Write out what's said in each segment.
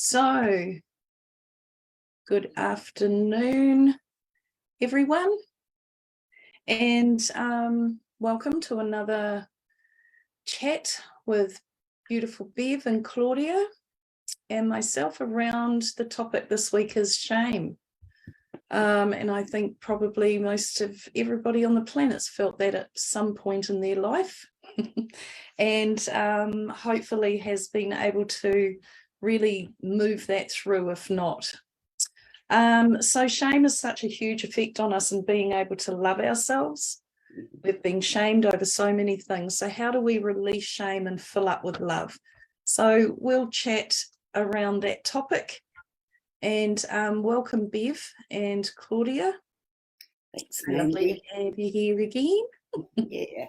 So, good afternoon, everyone, and welcome to another chat with beautiful Bev and Claudia and myself around the topic this week is shame. And I think probably most of everybody on the planet's felt that at some point in their life and hopefully has been able to really move that through, if not. So shame has such a huge effect on us in being able to love ourselves. We've been shamed over so many things. So how do we release shame and fill up with love? So we'll chat around that topic. And welcome, Bev and Claudia. Thanks, Lovely to have you here again. Yeah.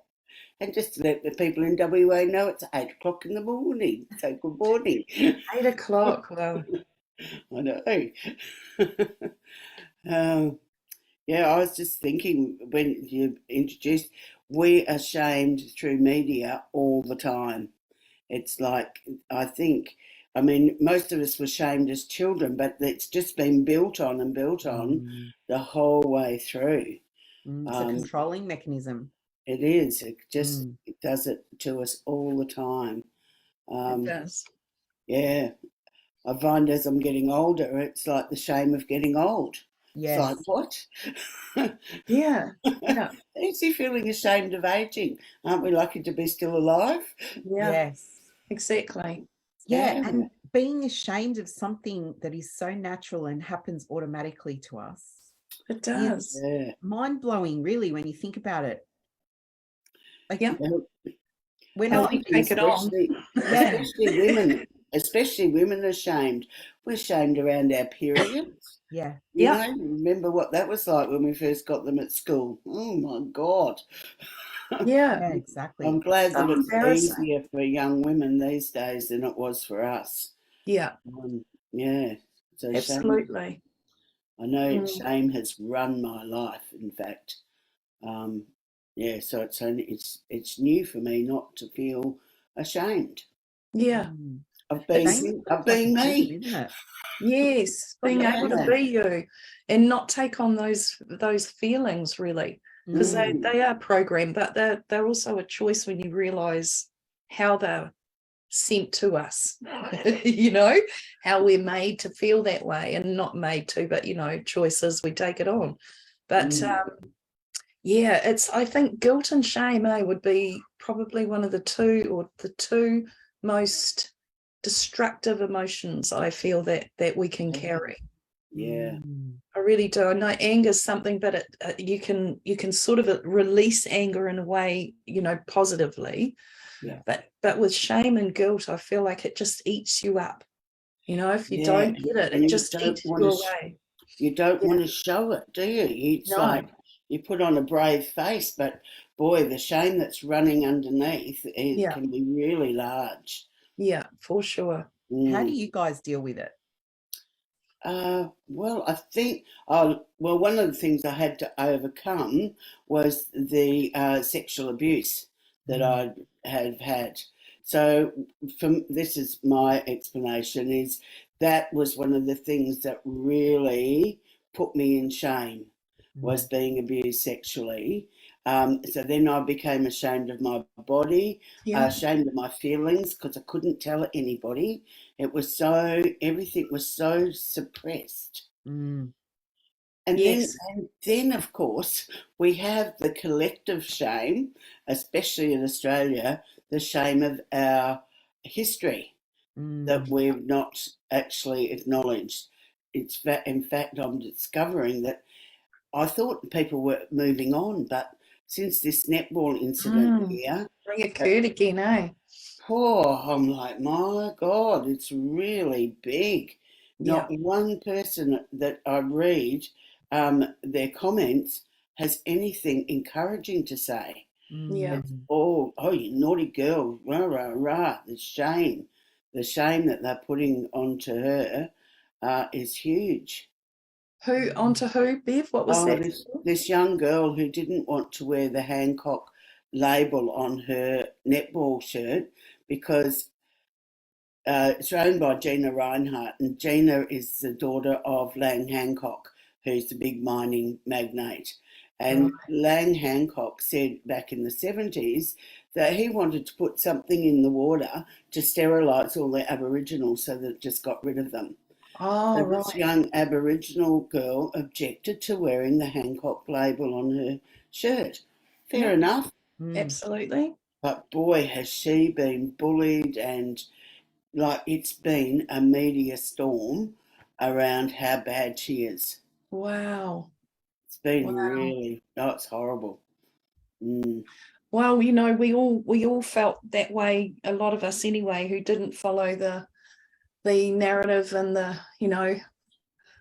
And just to let the people in WA know, it's 8 o'clock in the morning. So good morning. 8 o'clock. Well, I know. Yeah, I was just thinking when you introduced, we are shamed through media all the time. It's like, I mean, most of us were shamed as children, but it's just been built on and built on the whole way through. It's a controlling mechanism. It is. It just it does it to us all the time. it does. Yeah. I find as I'm getting older, it's like the shame of getting old. Yes. It's like, what? Yeah. Fancy feeling ashamed of aging. Aren't we lucky to be still alive? Yeah. Yes. Exactly. Yeah. And being ashamed of something that is so natural and happens automatically to us. It does. Yeah. Mind-blowing, really, when you think about it. Like, yeah. We're How not we take it on. Especially women are shamed. We're shamed around our periods. Yeah. You know, remember what that was like when we first got them at school. Oh my God. Yeah. Exactly. I'm glad So that it's embarrassing. easier for young women these days than it was for us. Yeah. Yeah. So absolutely. Shame, I know shame has run my life, in fact. Yeah, so it's new for me not to feel ashamed. Yeah. Of being me. Isn't it? Yes, being able to be you and not take on those feelings really, because they are programmed, but they're also a choice when you realize how they're sent to us. You know, how we're made to feel that way, and not made to, but choices, we take it on. But yeah, I think guilt and shame would be probably one of the two most destructive emotions I feel that we can carry. Yeah, I really do. I know anger is something, but you can sort of release anger in a way, positively. Yeah. But with shame and guilt, I feel like it just eats you up. If you don't get it, it just eats you away. You don't want to show it, do you? It's like you put on a brave face, but boy, the shame that's running underneath can be really large. Yeah, for sure. How do you guys deal with it? Well, I think, one of the things I had to overcome was the sexual abuse that I have had. So this is my explanation, is that was one of the things that really put me in shame, was being abused sexually. So then I became ashamed of my body, ashamed of my feelings, because I couldn't tell anybody. It was everything was so suppressed. And then, of course, we have the collective shame, especially in Australia, the shame of our history that we've not actually acknowledged. In fact, I'm discovering that I thought people were moving on, but since this netball incident here, reoccurred again, I'm like, my God, it's really big. Not one person that I read their comments has anything encouraging to say. It's all, you naughty girl, rah, rah, rah. The shame that they're putting onto her is huge. Onto who, Bev? What was that? This young girl who didn't want to wear the Hancock label on her netball shirt because it's owned by Gina Reinhardt, and Gina is the daughter of Lang Hancock, who's the big mining magnate. And Lang Hancock said back in the 70s that he wanted to put something in the water to sterilise all the Aboriginals so that it just got rid of them. Oh, So this young Aboriginal girl objected to wearing the Hancock label on her shirt. Fair enough. Absolutely. But boy, has she been bullied, and like it's been a media storm around how bad she is. Wow. It's been really, it's horrible. Well, you know, we all felt that way, a lot of us anyway, who didn't follow the narrative and the, you know,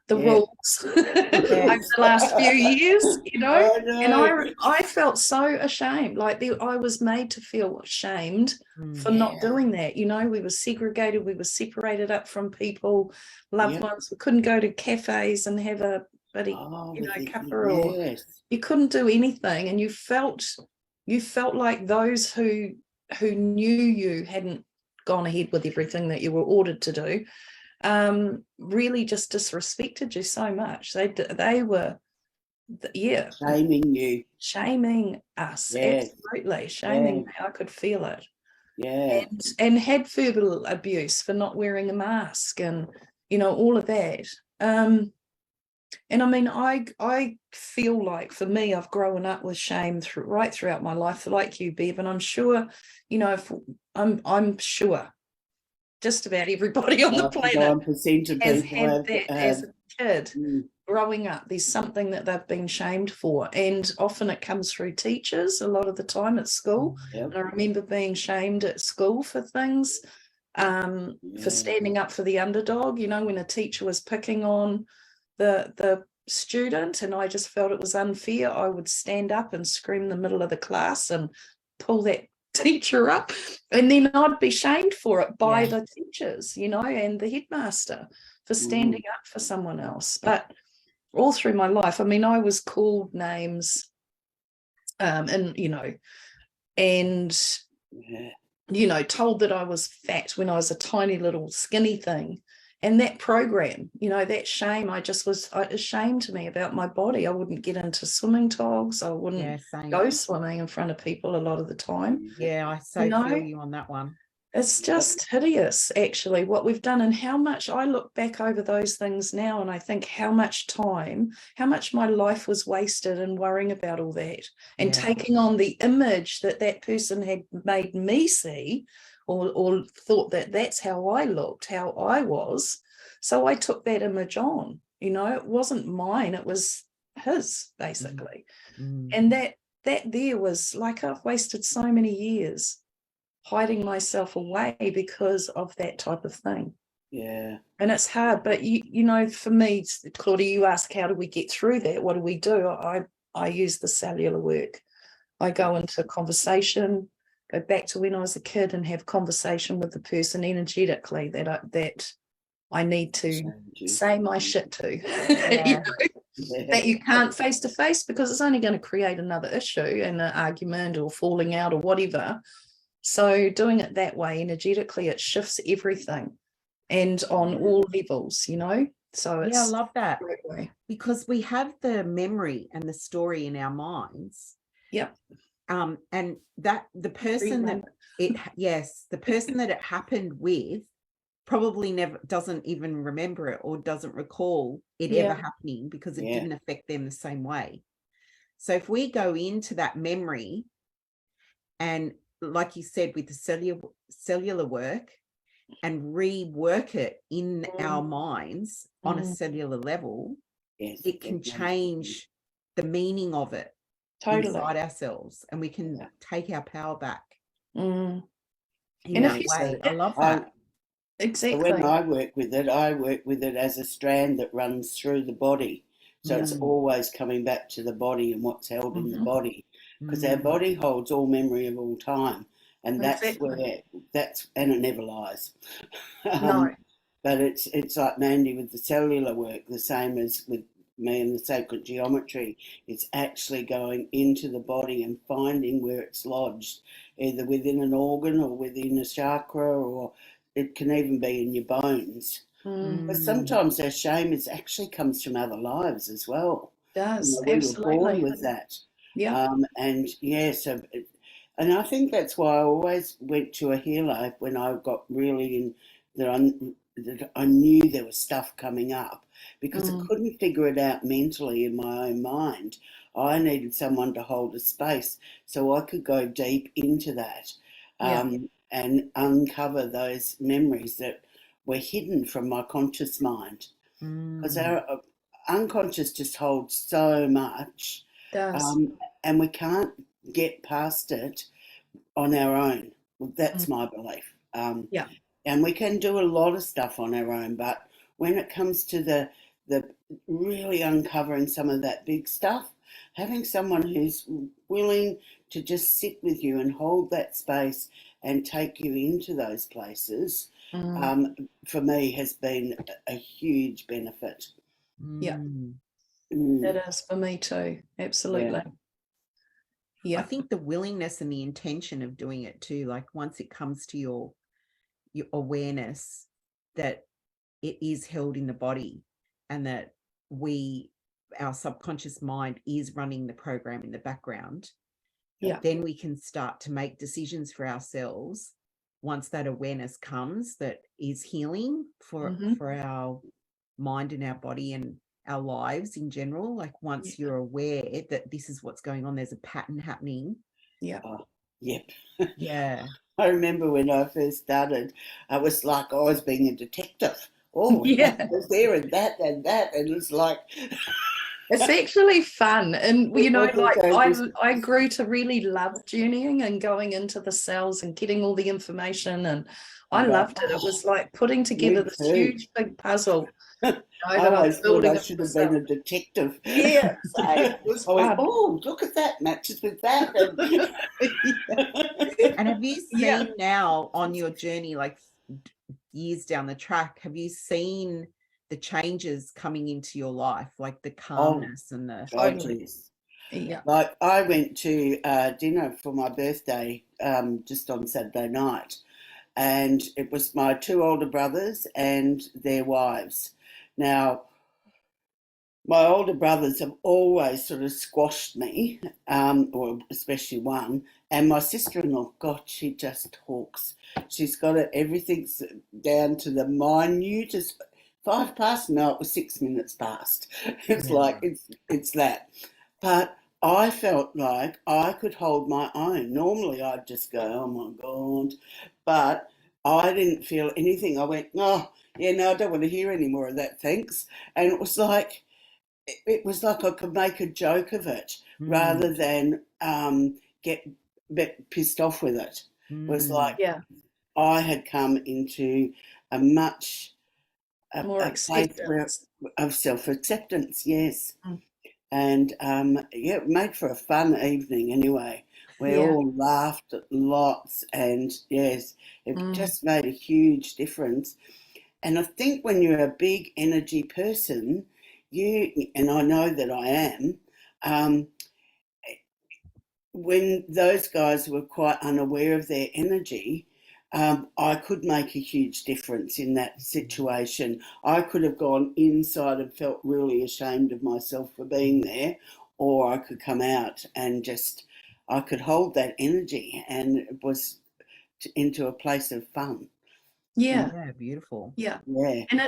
the rules over the last few years, you know. I know. And I felt so ashamed, like I was made to feel ashamed for not doing that. You know, we were segregated, we were separated up from people, loved ones. We couldn't go to cafes and have a bloody, you know, cuppa, or you couldn't do anything, and you felt like those who knew you hadn't gone ahead with everything that you were ordered to do, really just disrespected you so much. They were shaming you, shaming us, absolutely shaming me. I could feel it. And had verbal abuse for not wearing a mask, and you know, all of that. And I mean, I feel like for me, I've grown up with shame right throughout my life, like you, Bev, and I'm sure, you know, I'm sure just about everybody on the planet has had that as a kid growing up. There's something that they've been shamed for, and often it comes through teachers a lot of the time at school. And I remember being shamed at school for things, for standing up for the underdog, you know, when a teacher was picking on the student and I just felt it was unfair, I would stand up and scream in the middle of the class and pull that teacher up, and then I'd be shamed for it by the teachers, you know, and the headmaster for standing up for someone else. But all through my life, I mean, I was called names, and you know, and you know, told that I was fat when I was a tiny little skinny thing. And that program, you know, that shame, it shamed me about my body. I wouldn't get into swimming togs. I wouldn't go swimming in front of people a lot of the time. Yeah, I feel you on that one. It's just hideous, actually, what we've done, and how much I look back over those things now and I think how much my life was wasted in worrying about all that and taking on the image that person had made me see, or thought that that's how I looked, how I was. So I took that image on, you know, it wasn't mine, it was his, basically. And that there was like, I've wasted so many years hiding myself away because of that type of thing. And it's hard, but you know, for me, Claudia, you ask, how do we get through that? What do we do? I use the cellular work. I go into conversation, go back to when I was a kid and have conversation with the person energetically that I need to say my shit to. You know, that you can't face to face, because it's only going to create another issue and an argument or falling out or whatever. So doing it that way energetically, it shifts everything and on all levels, you know. So it's I love that, because we have the memory and the story in our minds. And that the person that the person that it happened with probably doesn't even remember it or doesn't recall it ever happening, because it didn't affect them the same way. So if we go into that memory and, like you said, with the cellular work, and rework it in our minds on a cellular level, it can change the meaning of it inside ourselves, and we can take our power back. In that way. I love that. Exactly. So when I work with it as a strand that runs through the body. So it's always coming back to the body and what's held in the body, because our body holds all memory of all time. And that's where and it never lies. No. But it's like Mandy with the cellular work, the same as with me and the sacred geometry. It's actually going into the body and finding where it's lodged, either within an organ or within a chakra or it can even be in your bones. But sometimes our shame actually comes from other lives as well. Does, We absolutely. were born with that. Yeah. And yeah, so, and I think that's why I always went to a healer when I got really in that I knew there was stuff coming up, because I couldn't figure it out mentally in my own mind. I needed someone to hold a space so I could go deep into that, and uncover those memories that were hidden from my conscious mind, because our unconscious just holds so much, Does. and we can't get past it on our own. Well, that's my belief. Yeah. And we can do a lot of stuff on our own, but when it comes to the really uncovering some of that big stuff, having someone who's willing to just sit with you and hold that space and take you into those places, for me has been a huge benefit. Yeah. It is for me too. Absolutely. Yeah. I think the willingness and the intention of doing it too, like once it comes to your awareness that it is held in the body, and that our subconscious mind is running the program in the background, then we can start to make decisions for ourselves once that awareness comes, that is healing for our mind and our body and our lives in general. Like once you're aware that this is what's going on, there's a pattern happening. Yeah. I remember when I first started, I was like I was being a detective. That was there and that, and it's like it's actually fun. And like I grew to really love journeying and going into the cells and getting all the information, and I loved it. It was like putting together this huge big puzzle. I always thought I should have been a detective. Yeah, it was fun. Oh, look at that, matches with that. And have you seen now on your journey, like years down the track, have you seen the changes coming into your life, like the calmness and the... Like I went to dinner for my birthday just on Saturday night, and it was my two older brothers and their wives. Now, my older brothers have always sort of squashed me, or especially one, and my sister-in-law, God, she just talks. She's got it, everything's down to the minutest. 5 past, no, it was 6 minutes past. It's like, it's that. But I felt like I could hold my own. Normally I'd just go, oh my God. But I didn't feel anything. I went, no, I don't want to hear any more of that, thanks. And it was like I could make a joke of it rather than get pissed off with it. It was like I had come into a much more acceptance of self-acceptance, yes. And it made for a fun evening anyway. We all laughed lots, and yes, it just made a huge difference. And I think when you're a big energy person, and I know that I am, when those guys were quite unaware of their energy, I could make a huge difference in that situation. I could have gone inside and felt really ashamed of myself for being there, or I could come out and I could hold that energy, and it was into a place of fun. Yeah, beautiful. Yeah. And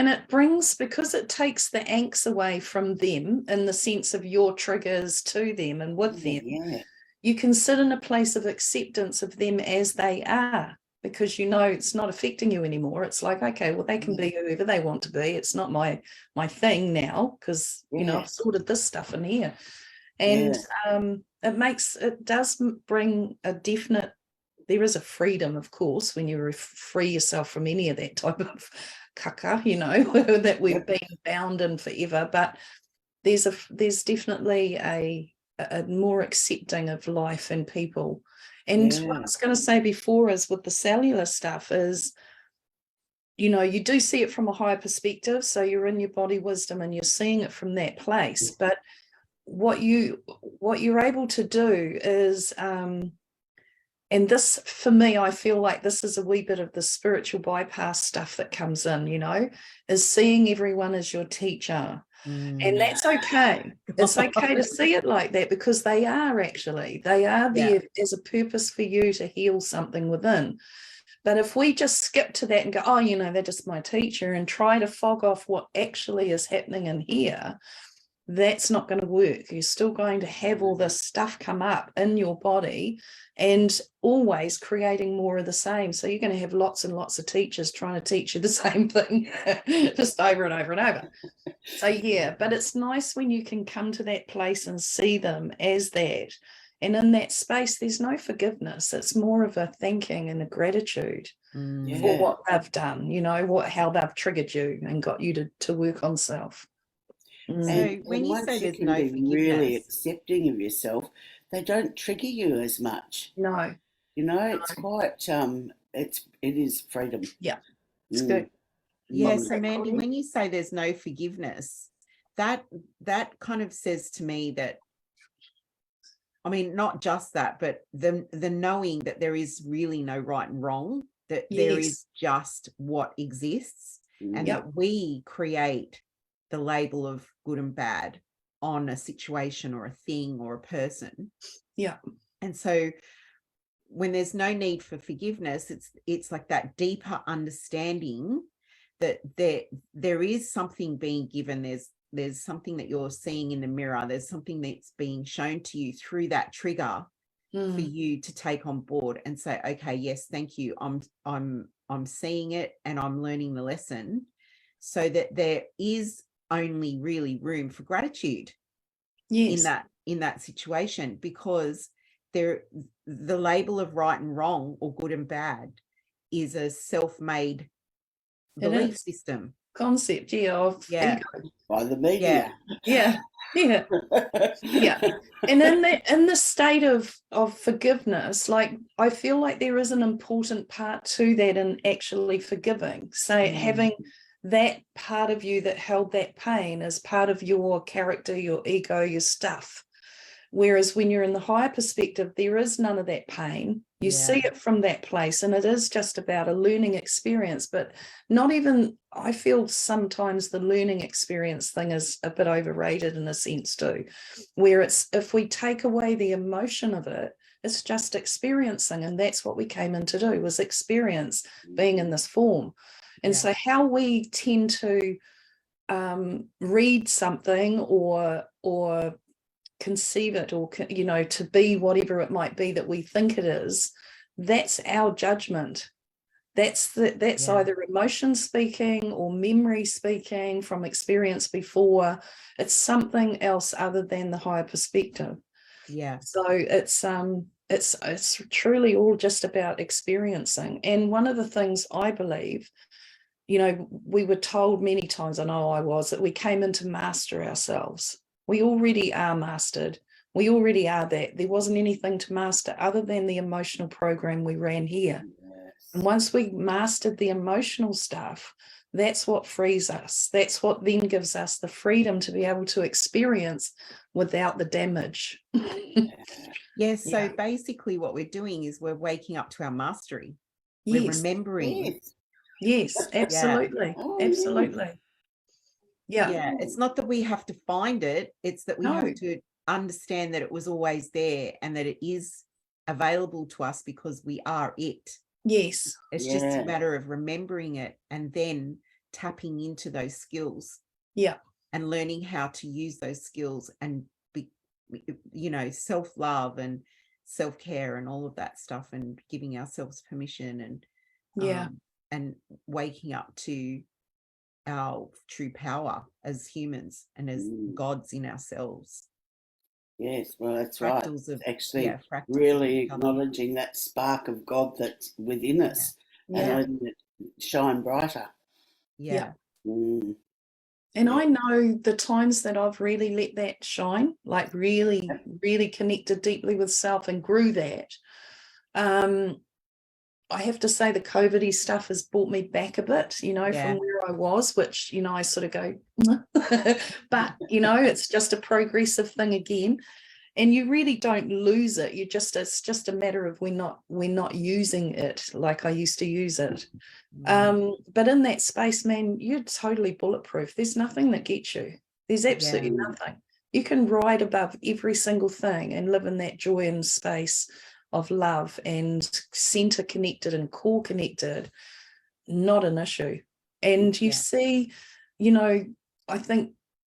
it brings, because it takes the angst away from them in the sense of your triggers to them and with them. You can sit in a place of acceptance of them as they are, because it's not affecting you anymore. It's like, okay, well, they can be whoever they want to be. It's not my thing now, because I've sorted this stuff in here. And it does bring a definite, there is a freedom, of course, when you free yourself from any of that type of caca, that we've been bound in forever. But there's definitely a more accepting of life and people. And what I was going to say before is with the cellular stuff is, you do see it from a higher perspective. So you're in your body wisdom and you're seeing it from that place. But what you're able to do is And this, for me, I feel like this is a wee bit of the spiritual bypass stuff that comes in, is seeing everyone as your teacher. And that's okay. It's okay to see it like that, because they are there as a purpose for you to heal something within. But if we just skip to that and go, oh, they're just my teacher, and try to fog off what actually is happening in here, that's not going to work. You're still going to have all this stuff come up in your body and always creating more of the same. So you're going to have lots and lots of teachers trying to teach you the same thing just over and over and over. So yeah, but it's nice when you can come to that place and see them as that. And in that space, there's no forgiveness. It's more of a thanking and a gratitude for what they've done, how they've triggered you and got you to work on self. So when you say there's no forgiveness, really accepting of yourself, they don't trigger you as much. No. It's quite it is freedom. Yeah. It's good. Yes, so Mandy, when you say there's no forgiveness, that kind of says to me that, I mean, not just that, but the knowing that there is really no right and wrong, that there is just what exists, and that we create the label of good and bad on a situation or a thing or a person. Yeah. And so when there's no need for forgiveness, it's like that deeper understanding that there is something being given. There's something that you're seeing in the mirror. There's something that's being shown to you through that trigger for you to take on board and say, okay, yes, thank you. I'm seeing it and I'm learning the lesson, so that there is only really room for gratitude in that situation, because the label of right and wrong or good and bad is a self-made belief system concept ego by the media. Yeah. And in the state of forgiveness, like, I feel like there is an important part to that in actually forgiving. So having that part of you that held that pain as part of your character, your ego, your stuff. Whereas when you're in the higher perspective, there is none of that pain. You see it from that place, and it is just about a learning experience. But not even, I feel sometimes the learning experience thing is a bit overrated in a sense too, where it's, if we take away the emotion of it, it's just experiencing. And that's what we came in to do, was experience being in this form. And so how we tend to read something or conceive it, or to be whatever it might be that we think it is, that's our judgment. That's either emotion speaking or memory speaking from experience before. It's something else other than the higher perspective. So it's truly all just about experiencing. And one of the things I believe, we were told many times, I know I was, that we came in to master ourselves. We already are mastered. We already are that. There wasn't anything to master other than the emotional program we ran here. And once we mastered the emotional stuff, that's what frees us. That's what then gives us the freedom to be able to experience without the damage. So basically what we're doing is we're waking up to our mastery. We're remembering. Yes, absolutely. Absolutely. It's not that we have to find it, it's that we have to understand that it was always there and that it is available to us because we are it. It's just a matter of remembering it and then tapping into those skills and learning how to use those skills and be, self-love and self-care and all of that stuff, and giving ourselves permission and waking up to our true power as humans and as gods in ourselves. Yes, well, that's Fractals right. Of, actually really acknowledging that spark of God that's within us and letting it shine brighter. And I know the times that I've really let that shine, like really, really connected deeply with self and grew that. I have to say the COVID-y stuff has brought me back a bit, from where I was, which, I sort of go, but, it's just a progressive thing again. and you really don't lose it. It's just a matter of we're not using it like I used to use it. But in that space, man, you're totally bulletproof. There's nothing that gets you. There's absolutely nothing. You can ride above every single thing and live in that joy and space of love and center connected and core connected. Not an issue. And you see, I think,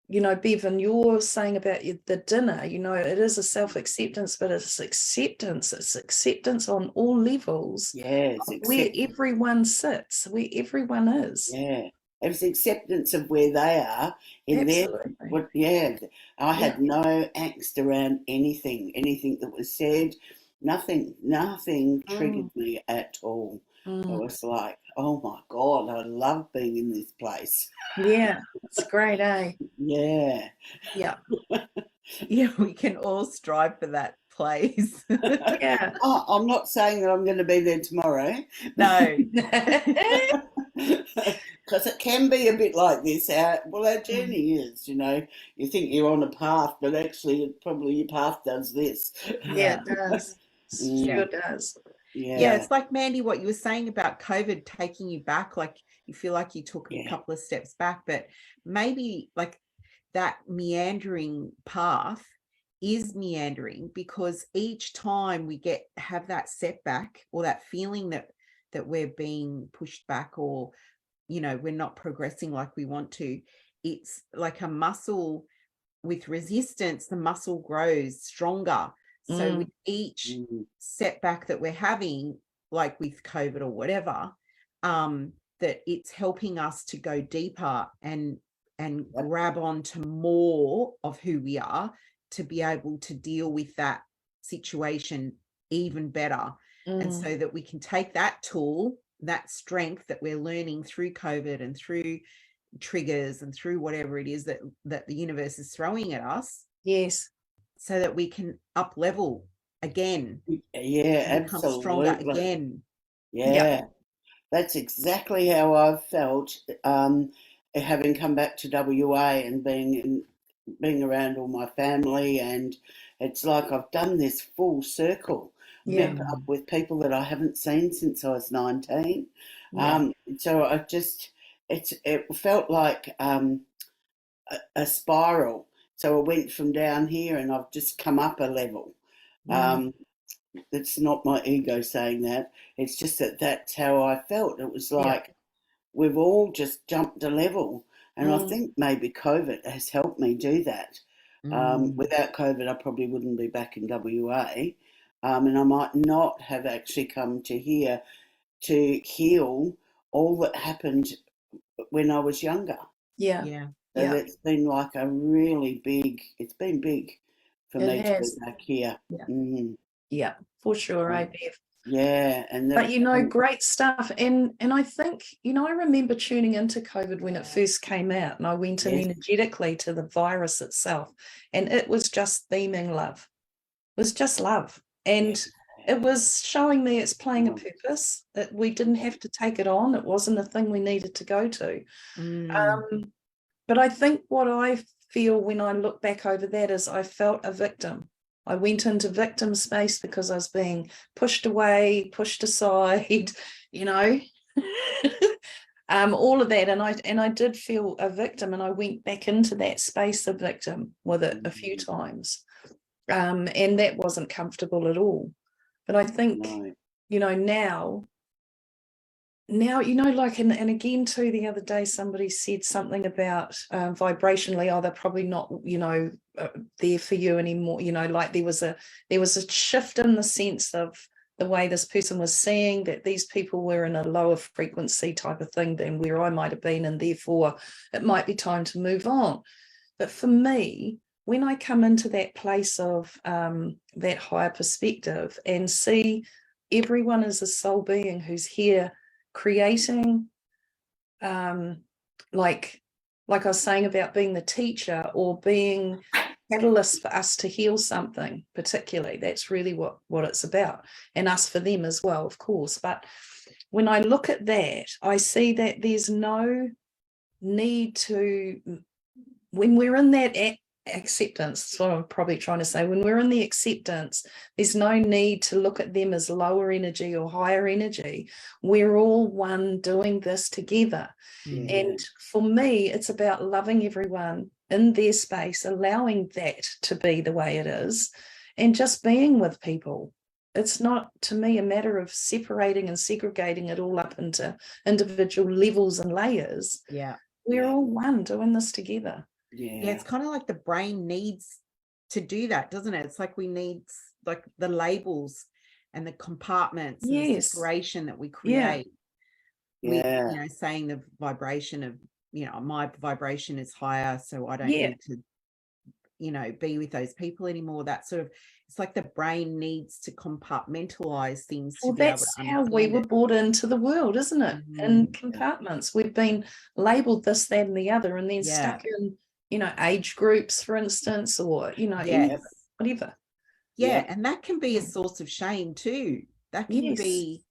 Bevan, you're saying about the dinner, it is a self-acceptance, but it's acceptance on all levels. Yes, where everyone sits, where everyone is. Yeah, it's acceptance of where they are in their. I had no angst around anything that was said. Nothing triggered me at all. It was like, oh my God, I love being in this place. Yeah, it's great, eh? Yeah. Yeah. Yeah, we can all strive for that place. Yeah. Oh, I'm not saying that I'm going to be there tomorrow. No. Because it can be a bit like this. Our journey is, you think you're on a path, but actually probably your path does this. Yeah, it does. Sure does. Yeah, it's like, Mandy, what you were saying about COVID taking you back, like you feel like you took a couple of steps back, but maybe like that meandering path is meandering because each time we have that setback or that feeling that we're being pushed back or we're not progressing like we want to, it's like a muscle with resistance. The muscle grows stronger. So with each setback that we're having, like with COVID or whatever, that it's helping us to go deeper and grab onto more of who we are to be able to deal with that situation even better. And so that we can take that tool, that strength that we're learning through COVID and through triggers and through whatever it is that the universe is throwing at us. Yes. So that we can up level again. Yeah, become absolutely. Stronger again. Yeah. That's exactly how I've felt, having come back to WA and being around all my family, and it's like I've done this full circle. Met up with people that I haven't seen since I was 19. So it felt like a spiral. So I went from down here and I've just come up a level. It's not my ego saying that. It's just that's how I felt. It was like we've all just jumped a level. And I think maybe COVID has helped me do that. Without COVID, I probably wouldn't be back in WA. And I might not have actually come to here to heal all that happened when I was younger. Yeah. So it's been like it's been big for me to be back here. Yeah, for sure, Bev. Yeah, but great stuff. And I think, I remember tuning into COVID when it first came out, and I went in energetically to the virus itself, and it was just theming love. It was just love. And it was showing me it's playing a purpose, that we didn't have to take it on. It wasn't a thing we needed to go to. But I think what I feel when I look back over that is I felt a victim. I went into victim space because I was being pushed away, pushed aside, all of that. And I did feel a victim, and I went back into that space of victim with it a few times. And that wasn't comfortable at all. But I think, now, like, and again too, the other day somebody said something about vibrationally, they're probably not, there for you anymore. Like there was a shift in the sense of the way this person was seeing that these people were in a lower frequency type of thing than where I might have been, and therefore it might be time to move on. But for me, when I come into that place of that higher perspective and see everyone as a soul being who's here creating, like I was saying about being the teacher or being catalyst for us to heal something particularly, that's really what it's about, and us for them as well, of course. But when I look at that, I see that there's no need to, when we're in that acceptance. That's what I'm probably trying to say. When we're in the acceptance, there's no need to look at them as lower energy or higher energy. We're all one doing this together. Yeah. And for me, it's about loving everyone in their space, allowing that to be the way it is, and just being with people. It's not, to me, a matter of separating and segregating it all up into individual levels and layers. Yeah. We're all one doing this together. Yeah, it's kind of like the brain needs to do that, doesn't it? It's like we need like the labels and the compartments and the separation that we create. We, saying the vibration of, my vibration is higher, so I don't need to, be with those people anymore. That sort of, it's like the brain needs to compartmentalize things to be able to understand. That's how we were brought into the world, isn't it? In compartments. We've been labeled this, that, and the other, and then stuck in, age groups, for instance, or, whatever. Yeah, and that can be a source of shame too. That can be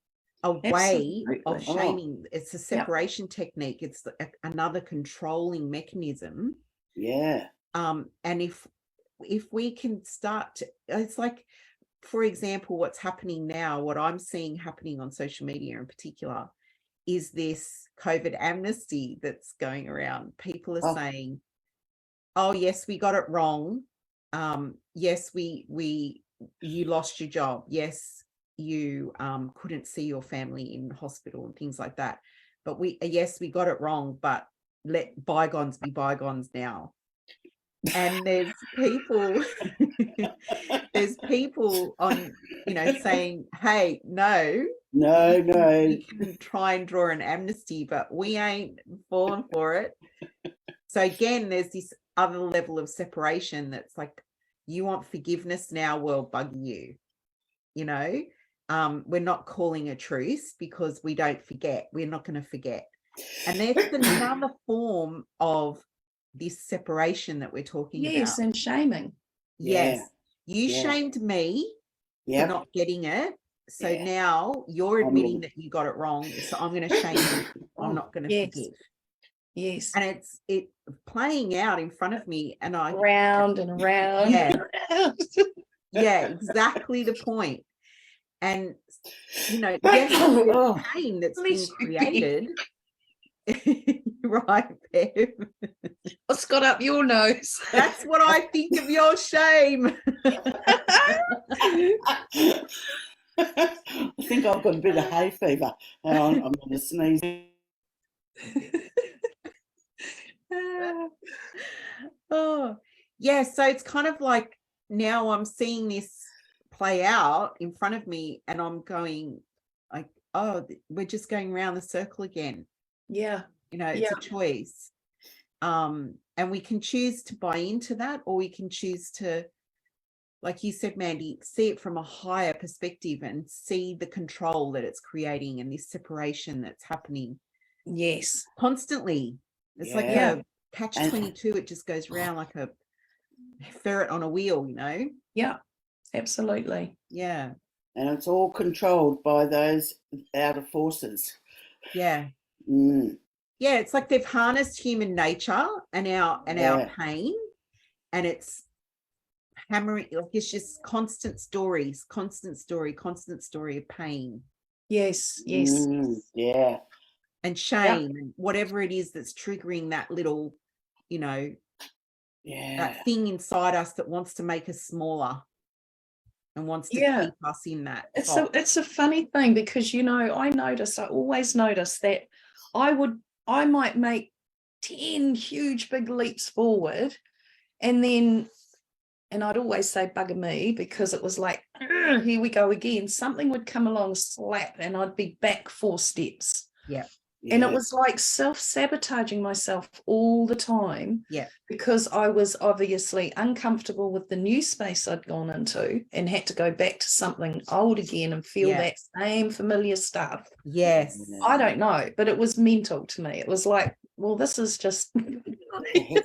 a way of shaming. It's a separation technique. It's another controlling mechanism. Yeah. And if we can start to, it's like, for example, what's happening now, what I'm seeing happening on social media in particular, is this COVID amnesty that's going around. People are saying, oh yes, we got it wrong. Yes, you lost your job. Yes, you couldn't see your family in hospital and things like that. But we got it wrong, but let bygones be bygones now. And there's people on, saying, hey, no, we can try and draw an amnesty, but we ain't falling for it. So again, there's this other level of separation that's like, you want forgiveness now, well, bugger you. We're not calling a truce because we don't forget. We're not going to forget. And there's another form of this separation that we're talking about. Yes, and shaming. Yes. You shamed me for not getting it. So now you're admitting that you got it wrong. So I'm going to shame you. I'm not going to forgive. Yes. And it's playing out in front of me, and I round and round. Yeah, exactly the point. And yes, the pain that's been created. Right, Bev. What's got up your nose? That's what I think of your shame. I think I've got a bit of hay fever. Hang on, I'm going to sneeze. So it's kind of like, now I'm seeing this play out in front of me, and I'm going like, oh, we're just going around the circle again. It's a choice. And we can choose to buy into that, or we can choose to, like you said, Mandy, see it from a higher perspective and see the control that it's creating and this separation that's happening. Yes. Constantly. It's like a catch-22. It just goes around like a ferret on a wheel, Yeah, absolutely. Yeah. And it's all controlled by those outer forces. Yeah. Yeah, it's like they've harnessed human nature and our pain, and it's hammering, like it's just constant story of pain. Yes. Yeah. And shame and whatever it is that's triggering that little, that thing inside us that wants to make us smaller and wants to keep us in that. It's a funny thing because, I always notice that I might make 10 huge big leaps forward, and I'd always say bugger me, because it was like, here we go again. Something would come along, slap, and I'd be back 4 steps. Yeah. And it was like self-sabotaging myself all the time, because I was obviously uncomfortable with the new space I'd gone into and had to go back to something old again and feel that same familiar stuff. Yes. I don't know, but it was mental to me. It was like, well, this is just annoying.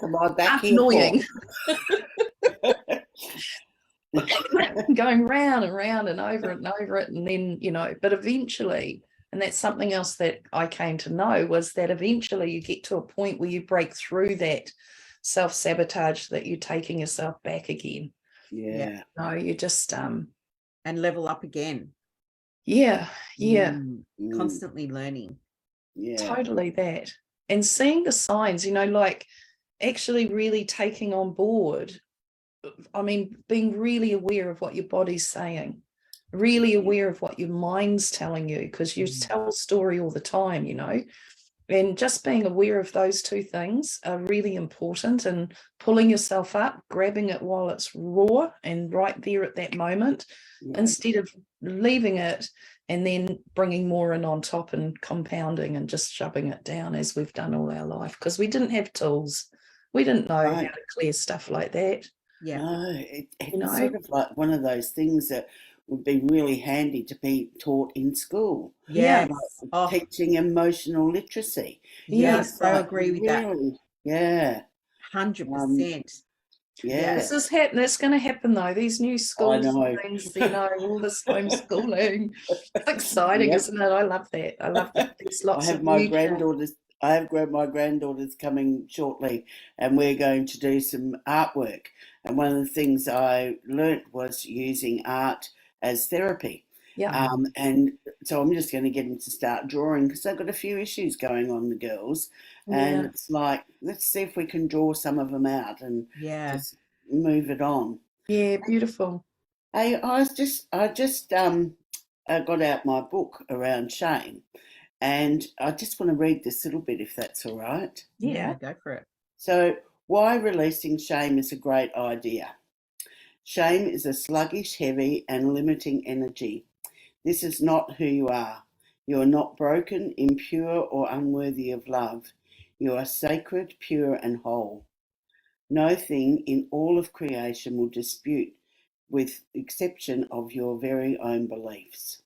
Going round and round and over it, and then, but eventually, and that's something else that I came to know, was that eventually you get to a point where you break through self-sabotage that you're taking yourself back again. Yeah. No, you just and level up again. Yeah. Constantly learning. Yeah. Totally that. And seeing the signs, you know, like actually really taking on board, I mean, being really aware of what your body's saying, really aware of what your mind's telling you, because you tell a story all the time, you know, and just being aware of those two things are really important, and pulling yourself up, grabbing it while it's raw and right there at that moment, instead of leaving it and then bringing more in on top and compounding and just shoving it down as we've done all our life, because we didn't have tools. We didn't know how to clear stuff like that. Yeah. No, it's sort of like one of those things that would be really handy to be taught in school. Yes. Like teaching emotional literacy. Yes, I agree with that. Yeah. 100%. Yeah. This is happening. It's going to happen though. These new schools, things, you know, all this homeschooling. It's exciting, isn't it? I love that. I love that. There's lots I have of my granddaughters. I have my granddaughters coming shortly, and we're going to do some artwork. And one of the things I learnt was using art as therapy. Yeah. And so I'm just going to get them to start drawing, because they've got a few issues going on, the girls. And it's like, let's see if we can draw some of them out and just move it on. Yeah, beautiful. Hey, I just got out my book around shame, and I just want to read this little bit, if that's all right. Yeah, go for it. So, why releasing shame is a great idea. Shame is a sluggish, heavy, and limiting energy. This is not who you are. You are not broken, impure, or unworthy of love. You are sacred, pure, and whole. No thing in all of creation will dispute, with exception of your very own beliefs.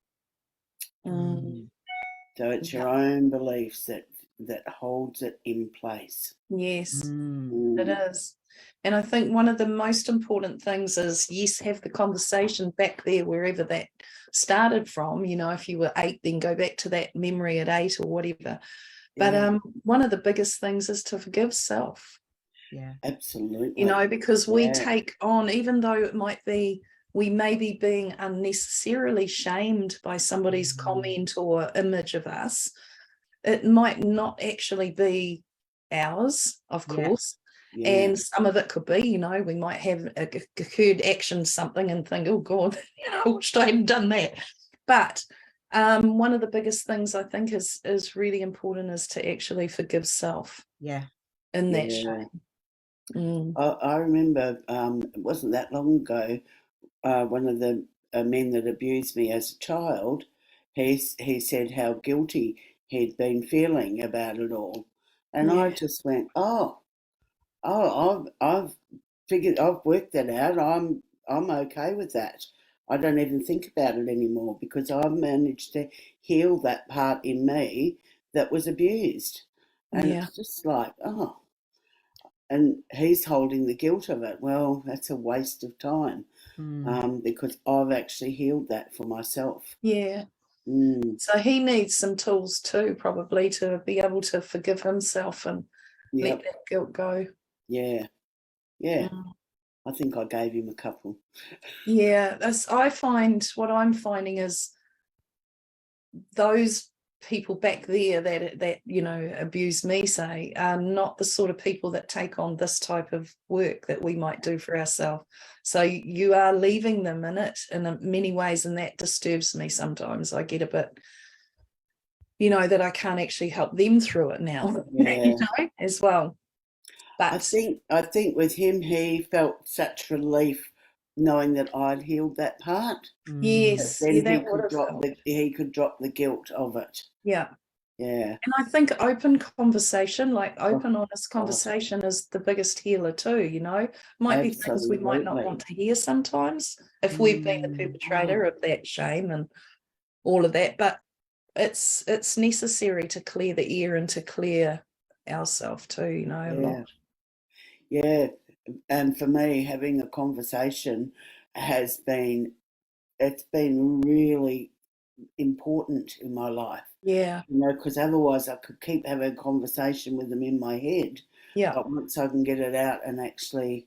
So it's your own beliefs that holds it in place. Yes, it is. And I think one of the most important things is, yes, have the conversation back there, wherever that started from. You know, if you were 8, then go back to that memory at 8 or whatever. But one of the biggest things is to forgive self. Yeah, absolutely. You know, because we take on, even though it might be, we may be being unnecessarily shamed by somebody's comment or image of us, it might not actually be ours, of course. And some of it could be, you know, we might have occurred action something and think, oh God, you know, I wished I hadn't done that. But one of the biggest things I think is really important is to actually forgive self. Yeah. In that shame. I remember it wasn't that long ago, one of the men that abused me as a child, he said how guilty he'd been feeling about it all, and I just went, I've figured, I've worked that out. I'm okay with that. I don't even think about it anymore, because I've managed to heal that part in me that was abused, and it's just like, and he's holding the guilt of it. Well, that's a waste of time, because I've actually healed that for myself. Yeah. So he needs some tools too, probably, to be able to forgive himself and let that guilt go. Yeah. I think I gave him a couple. Yeah, I find what I'm finding is those people back there that you know abuse me, say, are not the sort of people that take on this type of work that we might do for ourselves. So you are leaving them in it in many ways, and that disturbs me sometimes. I get a bit, you know, that I can't actually help them through it now, you know, as well. But I think with him, he felt such relief knowing that I'd healed that part. Yes, then he could drop the guilt of it. Yeah. Yeah. And I think open conversation, like open, honest conversation, is the biggest healer too, you know. Might be things we might not want to hear sometimes if we've been the perpetrator of that shame and all of that, but it's necessary to clear the air and to clear ourselves too, you know, a lot. Yeah. And for me, having a conversation it's been really important in my life. Yeah. You know, because otherwise I could keep having a conversation with them in my head, Yeah. But once I can get it out and actually,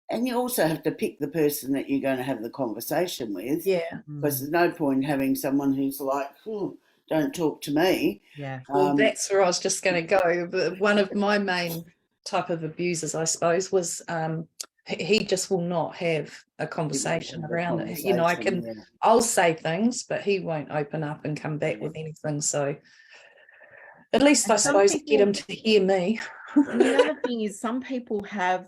and you also have to pick the person that you're going to have the conversation with. Yeah. Because there's no point having someone who's like, don't talk to me. Yeah. Well, that's where I was just going to go. But one of my main type of abusers, I suppose, was he just will not have a conversation around it. You know, I'll say things, but he won't open up and come back with anything. So at least I suppose get him to hear me. And the other thing is, some people have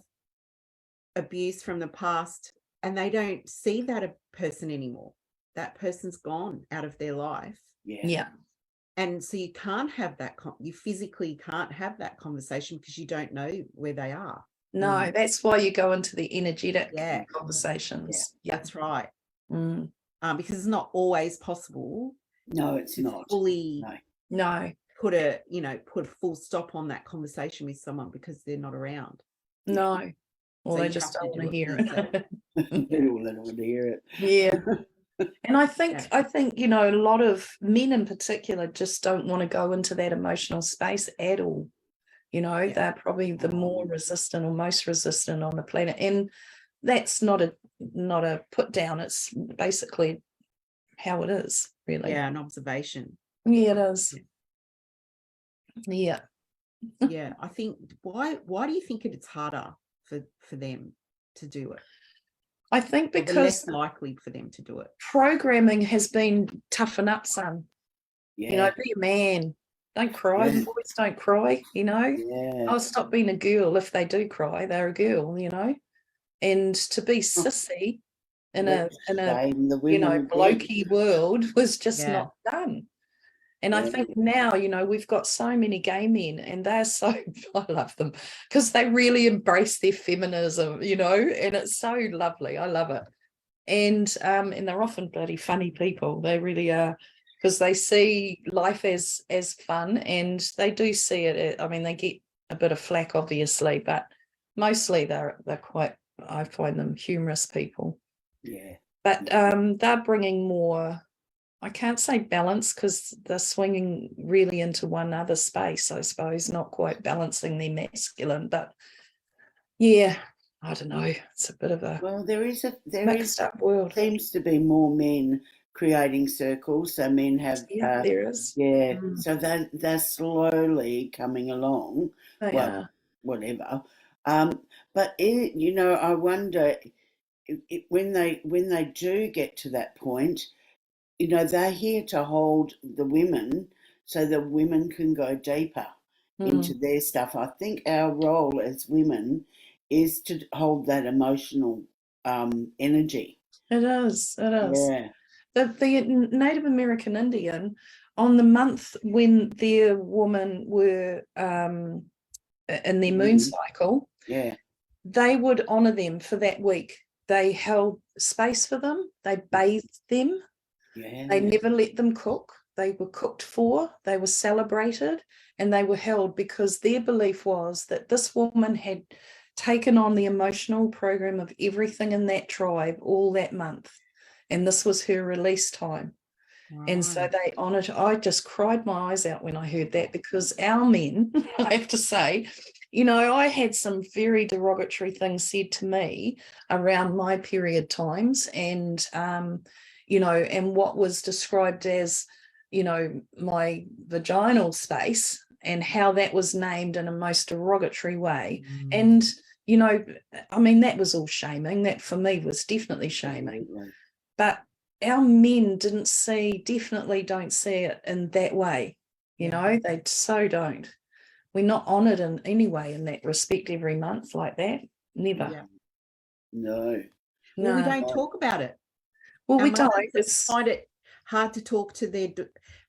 abuse from the past and they don't see that person anymore. That person's gone out of their life. Yeah. And so you can't have that, you physically can't have that conversation because you don't know where they are. No, that's why you go into the energetic conversations. Yeah, that's right. Mm. Because it's not always possible. No, it's not. Fully no. Put a full stop on that conversation with someone because they're not around. No. Or So they just don't want to hear it. They don't want to hear it. Yeah. And I think, you know, a lot of men in particular just don't want to go into that emotional space at all. You know, they're probably the more resistant or most resistant on the planet. And that's not a put down. It's basically how it is, really. Yeah, an observation. Yeah, it is. Yeah. Yeah. I think why do you think it's harder for them to do it? I think because less likely for them to do it. Programming has been toughen up, son. Yeah. You know, be a man. Don't cry. Yeah. Boys don't cry, you know. Yeah. I'll stop being a girl. If they do cry, they're a girl, you know. And to be sissy in a you know, blokey world was just not done. And I think now, you know, we've got so many gay men and they're so, I love them because they really embrace their feminism, you know, and it's so lovely. I love it. And they're often bloody funny people. They really are, because they see life as fun, and they do see it. I mean, they get a bit of flack, obviously, but mostly they're quite, I find them humorous people. Yeah. But they're bringing more, I can't say balance because they're swinging really into one other space, I suppose, not quite balancing their masculine, but yeah, I don't know. It's a bit of a mixed up world. Seems to be more men creating circles. So men have there is. Yeah. So they're slowly coming along. Whatever. But you know, I wonder when they do get to that point, you know, they're here to hold the women so the women can go deeper into their stuff. I think our role as women is to hold that emotional energy. It is. Yeah. The Native American Indian, on the month when their women were in their moon cycle, they would honor them for that week. They held space for them. They bathed them. Yeah. They never let them cook. They were cooked for, they were celebrated, and they were held because their belief was that this woman had taken on the emotional program of everything in that tribe all that month. And this was her release time. Right. And so they honored her. I just cried my eyes out when I heard that, because our men, I have to say, you know, I had some very derogatory things said to me around my period times, and you know, and what was described as, you know, my vaginal space, and how that was named in a most derogatory way. And, you know, I mean, that was all shaming. That for me was definitely shaming. But our men definitely don't see it in that way. You know, they so don't. We're not honoured in any way in that respect every month like that. Never. Yeah. No. Well, we don't talk about it. Well, we don't. Find it hard to talk to their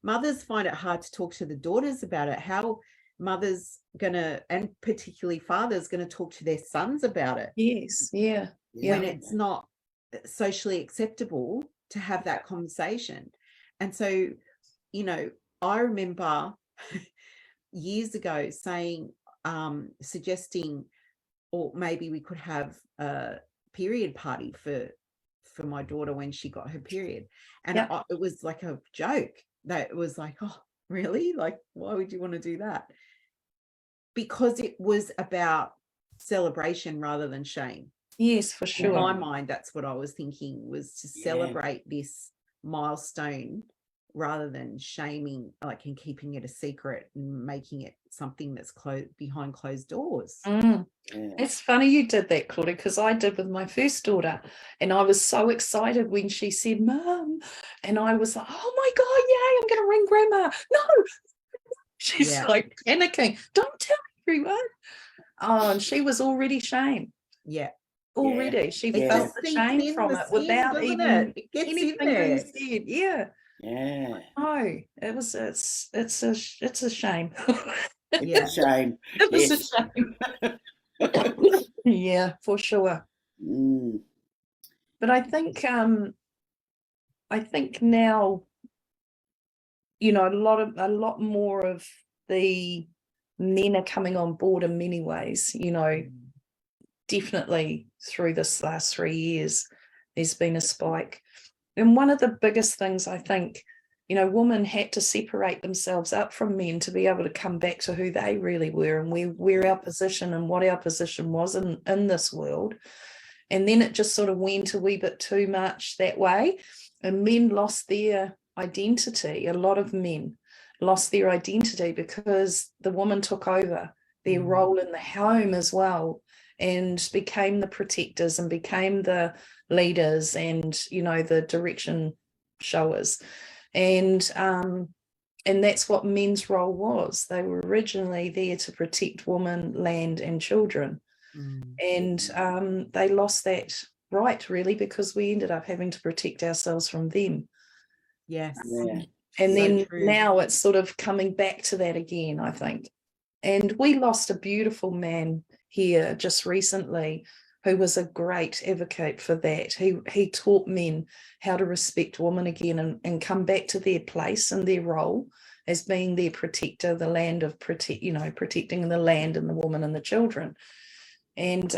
mothers. Find it hard to talk to the daughters about it. How mothers and particularly fathers gonna talk to their sons about it? Yes, yeah. When it's not socially acceptable to have that conversation. And so, you know, I remember years ago saying, suggesting, or maybe we could have a period party for my daughter when she got her period. And it was like a joke. That it was like, oh, really? Like, why would you want to do that? because it was about celebration rather than shame. Yes, for sure. In my mind, that's what I was thinking, was to celebrate this milestone rather than shaming, like, and keeping it a secret and making it something that's behind closed doors. It's funny you did that, Claudia, because I did with my first daughter, and I was so excited when she said, Mum, and I was like, oh my God, yay, I'm going to ring Grandma. No, she's like panicking. Don't tell everyone. Oh, and she was already shamed. Yeah. Already. She It felt just the sinks shame in from the it skin, without doesn't even it? It gets in anything there. being said. Yeah. Yeah. No, it's a shame. It's a shame. It was a shame. Yeah, for sure. But I think now, you know, a lot more of the men are coming on board in many ways, you know. Definitely through this last 3 years, there's been a spike. And one of the biggest things, I think, you know, women had to separate themselves up from men to be able to come back to who they really were and where our position and what our position was in this world. And then it just sort of went a wee bit too much that way. And men lost their identity. A lot of men lost their identity because the woman took over their role in the home as well, and became the protectors and became the leaders and, you know, the direction showers. And that's what men's role was. They were originally there to protect women, land, and children. And they lost that right, really, because we ended up having to protect ourselves from them. Yes. And then now it's sort of coming back to that again, I think. And we lost a beautiful man here just recently who was a great advocate for that. He taught men how to respect women again and come back to their place and their role as being their protector, the land of protecting the land and the woman and the children. And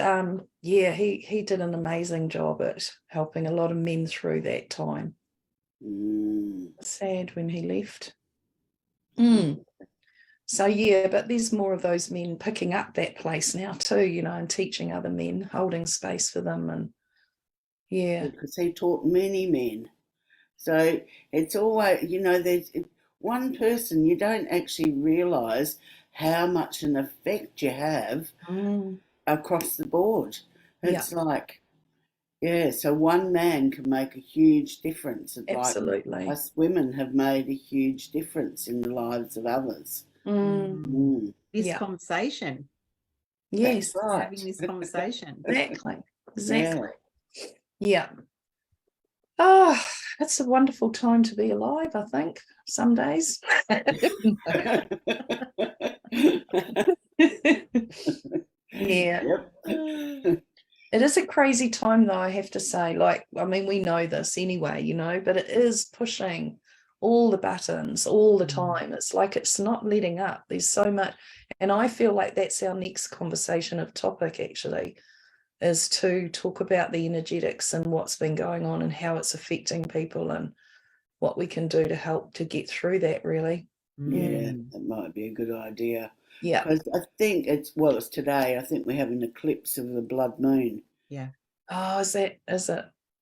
he did an amazing job at helping a lot of men through that time. Sad when he left. So but there's more of those men picking up that place now too, you know, and teaching other men, holding space for them. And because he taught many men. So it's always, you know, there's one person, you don't actually realise how much an effect you have across the board. It's like, so one man can make a huge difference. It's absolutely. Like us women have made a huge difference in the lives of others. This conversation. Yes. That's right. Having this conversation. Exactly. Yeah. Oh, it's a wonderful time to be alive, I think, some days. It is a crazy time, though, I have to say. Like, I mean, we know this anyway, you know, but it is pushing all the buttons all the time. It's like it's not letting up. There's so much. And I feel like that's our next conversation of topic, actually, is to talk about the energetics and what's been going on and how it's affecting people and what we can do to help to get through that, really. Yeah, that might be a good idea. Yeah. Because I think it's today. I think we have an eclipse of the blood moon. Yeah. Oh, is it?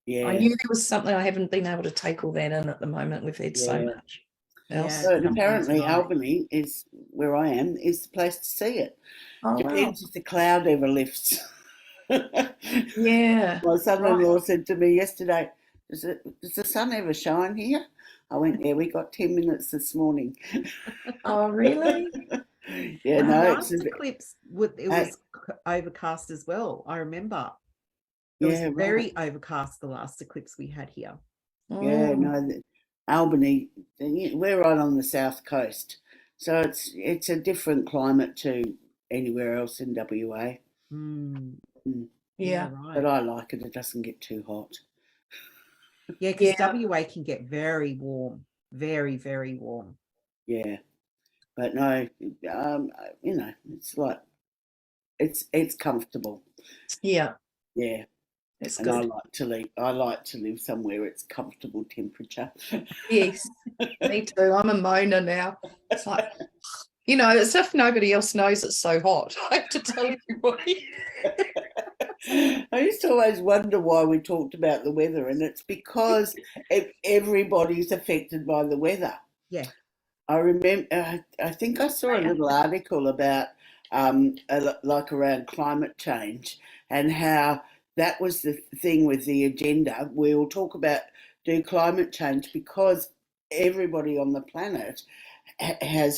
Yeah. I knew there was something. I haven't been able to take all that in at the moment. We've had so much else. So apparently Albany is where I am, is the place to see it. Depends if the cloud ever lifts. Yeah. My son-in-law said to me yesterday, does the sun ever shine here? I went, we got 10 minutes this morning. Oh, really? Yeah, the no. last eclipse, it was overcast as well, I remember. It was very overcast, the last eclipse we had here. Yeah, no, Albany, we're right on the south coast. So it's a different climate to anywhere else in WA. Yeah. Right. But I like it. It doesn't get too hot. Yeah, because WA can get very warm. Very, very warm. Yeah. But no, you know, it's like, it's comfortable. Yeah. Yeah. It's and good. I like to live somewhere it's comfortable temperature. Yes, me too. I'm a moaner now. It's like, You know, as if nobody else knows it's so hot. I have to tell everybody. I used to always wonder why we talked about the weather, and it's because everybody's affected by the weather. Yeah. I remember, I think I saw a little article about like around climate change and how that was the thing with the agenda. We'll talk about do climate change because everybody on the planet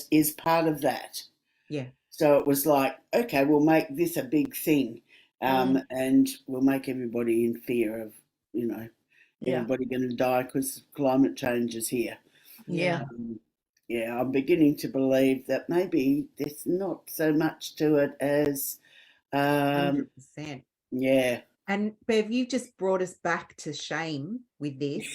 is part of that. Yeah. So it was like, okay, we'll make this a big thing, and we'll make everybody in fear of, everybody going to die because climate change is here. Yeah. Yeah, I'm beginning to believe that maybe there's not so much to it as, 100%. yeah. And Bev, you've just brought us back to shame with this,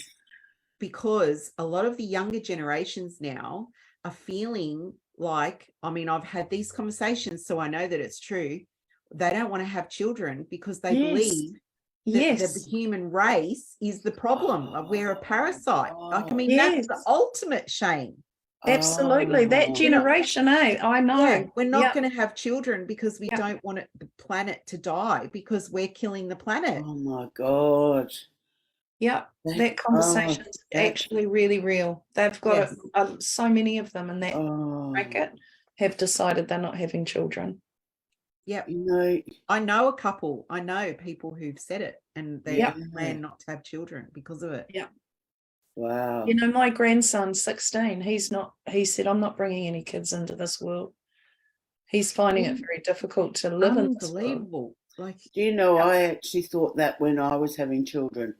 because a lot of the younger generations now are feeling like, I mean, I've had these conversations, so I know that it's true. They don't want to have children because they believe that the human race is the problem. We're a parasite. Like, I mean, that's the ultimate shame. Absolutely. That generation, I know. Yeah, we're not going to have children because we don't want the planet to die because we're killing the planet. Oh my God. Yeah, that conversation is actually really real. They've got so many of them in that bracket have decided they're not having children. Yeah, I know a couple. I know people who've said it, and they plan not to have children because of it. Yeah. Wow. You know, my grandson's 16. He said, I'm not bringing any kids into this world. He's finding it very difficult to live in this world. Unbelievable. Like, do you know, I actually thought that when I was having children,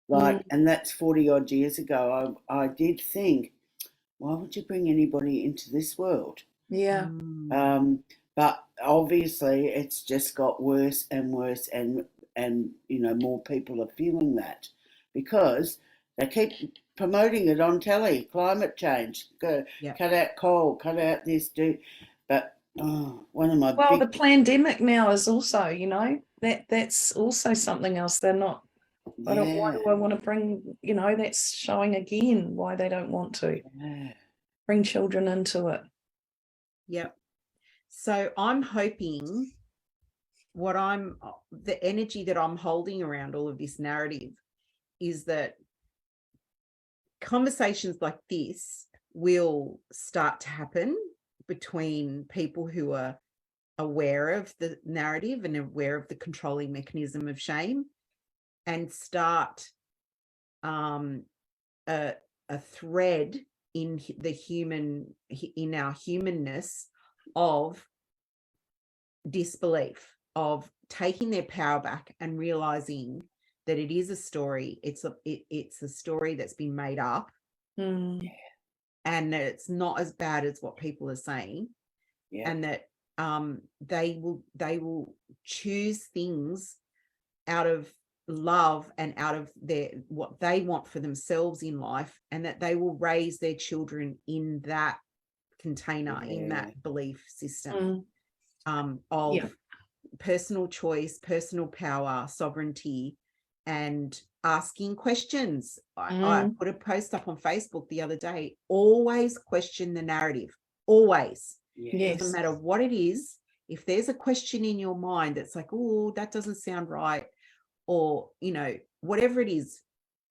like, and that's 40 odd years ago, I did think, why would you bring anybody into this world? Yeah. But obviously it's just got worse and worse, and more people are feeling that because they keep promoting it on telly. Climate change, cut out coal, cut out this, but one of my the pandemic now is also, that's also something else. They're not. Why do I want to bring? That's showing again why they don't want to bring children into it. Yep. So I'm hoping the energy that I'm holding around all of this narrative is that conversations like this will start to happen between people who are aware of the narrative and aware of the controlling mechanism of shame, and start a thread in our humanness of disbelief, of taking their power back and realizing that it is a story. It's a story that's been made up, and that it's not as bad as what people are saying, and that they will choose things out of love and out of what they want for themselves in life, and that they will raise their children in that container, in that belief system of personal choice, personal power, sovereignty, and asking questions. I put a post up on Facebook the other day. Always question the narrative. Always. It doesn't matter what it is. If there's a question in your mind that's like, oh, that doesn't sound right, or, whatever it is,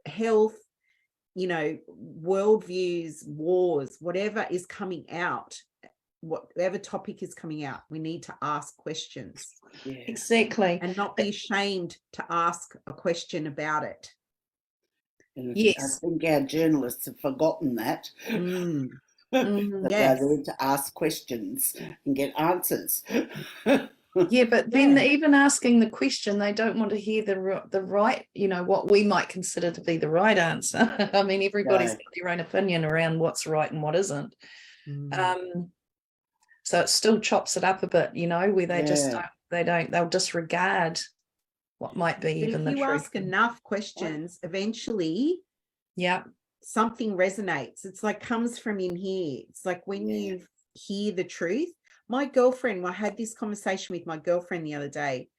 health, worldviews, wars, whatever is coming out, whatever topic is coming out, we need to ask questions. Exactly. And not be ashamed to ask a question about it. And I think our journalists have forgotten that. That they're there to ask questions and get answers. But then even asking the question, they don't want to hear the right, what we might consider to be the right answer. I mean, everybody's got their own opinion around what's right and what isn't. So it still chops it up a bit, where they they'll disregard what might be even the truth. If you ask enough questions, eventually something resonates. It's like comes from in here. It's like when you hear the truth. My girlfriend, I had this conversation with my girlfriend the other day.